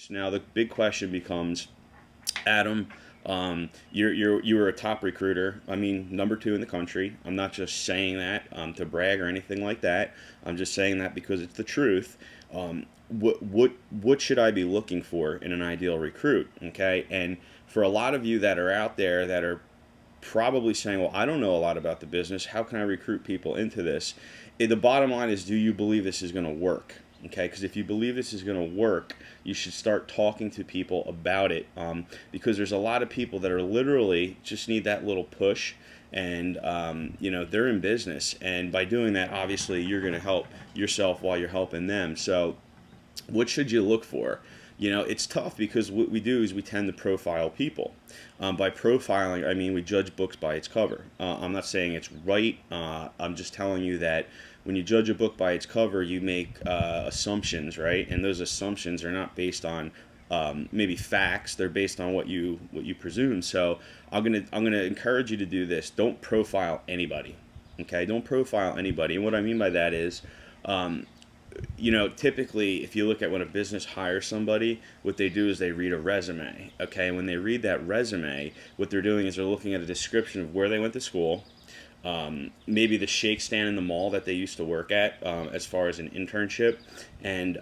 Now the big question becomes, Adam, you were a top recruiter. I mean, number two in the country. I'm not just saying that to brag or anything like that. I'm just saying that because it's the truth. What should I be looking for in an ideal recruit? Okay, and for a lot of you that are out there that are probably saying, well, I don't know a lot about the business. How can I recruit people into this? The bottom line is, do you believe this is going to work? Okay, because if you believe this is going to work, you should start talking to people about it. Because there's a lot of people that are literally just need that little push, and they're in business, and by doing that, obviously, you're going to help yourself while you're helping them. So what should you look for? It's tough because what we do is we tend to profile people. By profiling, I mean we judge books by its cover. I'm not saying it's right. I'm just telling you that when you judge a book by its cover, you make assumptions, right? And those assumptions are not based on maybe facts. They're based on what you presume. So I'm gonna encourage you to do this. Don't profile anybody. Okay, don't profile anybody. And what I mean by that is, typically, if you look at when a business hires somebody, what they do is they read a resume. Okay, and when they read that resume, what they're doing is they're looking at a description of where they went to school, maybe the shake stand in the mall that they used to work at, as far as an internship, and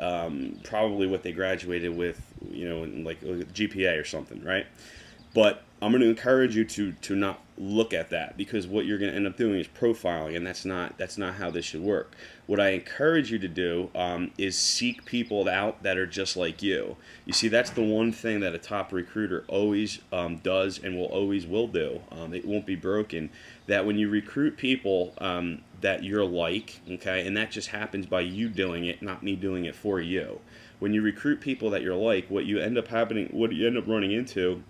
probably what they graduated with, like a GPA or something, right? But I'm going to encourage you to not look at that, because what you're going to end up doing is profiling, and that's not how this should work. What I encourage you to do is seek people out that are just like you. You see, that's the one thing that a top recruiter always does and will do. It won't be broken. That when you recruit people that you're like, okay, and that just happens by you doing it, not me doing it for you. When you recruit people that you're like, what you end up running into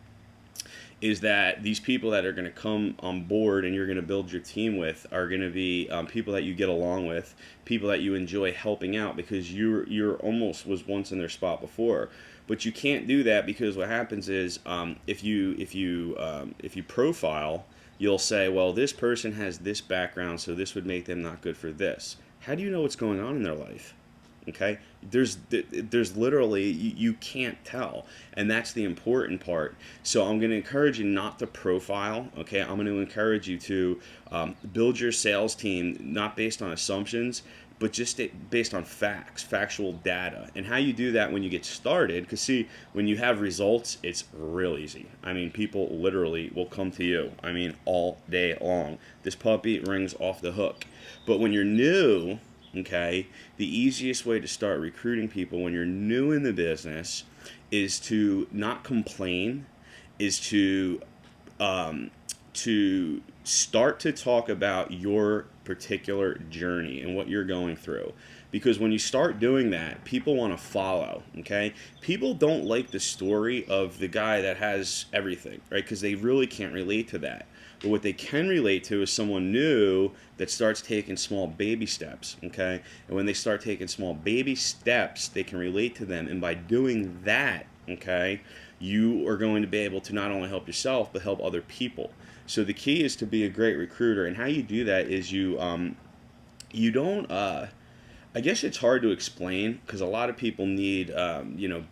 is that these people that are going to come on board and you're going to build your team with are going to be people that you get along with, people that you enjoy helping out, because you're almost was once in their spot before. But you can't do that, because what happens is, if you profile, you'll say, well, this person has this background, so this would make them not good for this. How do you know what's going on in their life? Okay, there's literally, you can't tell, and that's the important part. So I'm going to encourage you not to profile. Okay, I'm going to encourage you to build your sales team not based on assumptions, but just based on facts, factual data. And how you do that when you get started, because see, when you have results, it's real easy. I mean, people literally will come to you, I mean, all day long. This puppy rings off the hook. But when you're new, okay, the easiest way to start recruiting people when you're new in the business is to not complain, is um, to start to talk about your particular journey and what you're going through. Because when you start doing that, people want to follow, okay? People don't like the story of the guy that has everything, right? Because they really can't relate to that. But what they can relate to is someone new that starts taking small baby steps, okay? And when they start taking small baby steps, they can relate to them. And by doing that, okay, you are going to be able to not only help yourself, but help other people. So the key is to be a great recruiter. And how you do that is you don't, I guess it's hard to explain, because a lot of people need,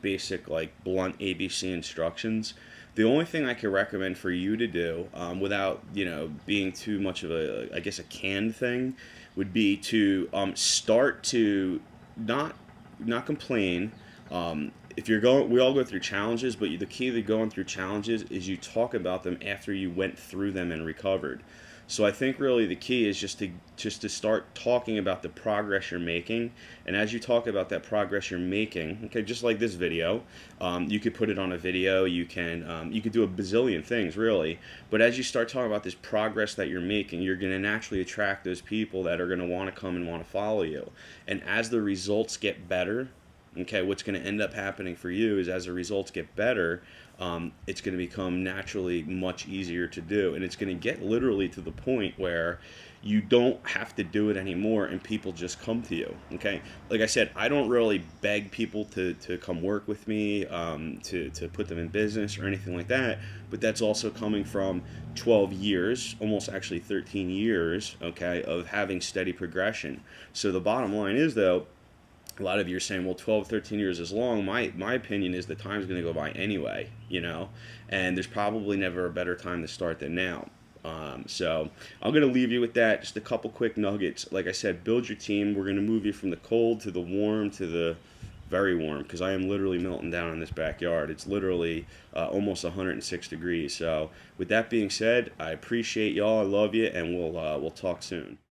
basic, like, blunt ABC instructions. The only thing I can recommend for you to do, without, being too much of a, I guess, a canned thing, would be to start to not not complain. If you're going, we all go through challenges, but the key to going through challenges is you talk about them after you went through them and recovered. So I think really the key is just to start talking about the progress you're making, and as you talk about that progress you're making, okay, just like this video, you could put it on a video. You could do a bazillion things really, but as you start talking about this progress that you're making, you're going to naturally attract those people that are going to want to come and want to follow you, and as the results get better. Okay, what's going to end up happening for you is as the results get better, it's going to become naturally much easier to do. And it's going to get literally to the point where you don't have to do it anymore and people just come to you. Okay, like I said, I don't really beg people to come work with me, to put them in business or anything like that. But that's also coming from 12 years, almost actually 13 years, okay, of having steady progression. So the bottom line is, though, A lot of you are saying, well, 12, 13 years is long. My opinion is the time's going to go by anyway, and there's probably never a better time to start than now. So I'm going to leave you with that. Just a couple quick nuggets. Like I said, build your team. We're going to move you from the cold to the warm to the very warm, because I am literally melting down in this backyard. It's literally almost 106 degrees. So with that being said, I appreciate y'all. I love you, and we'll talk soon.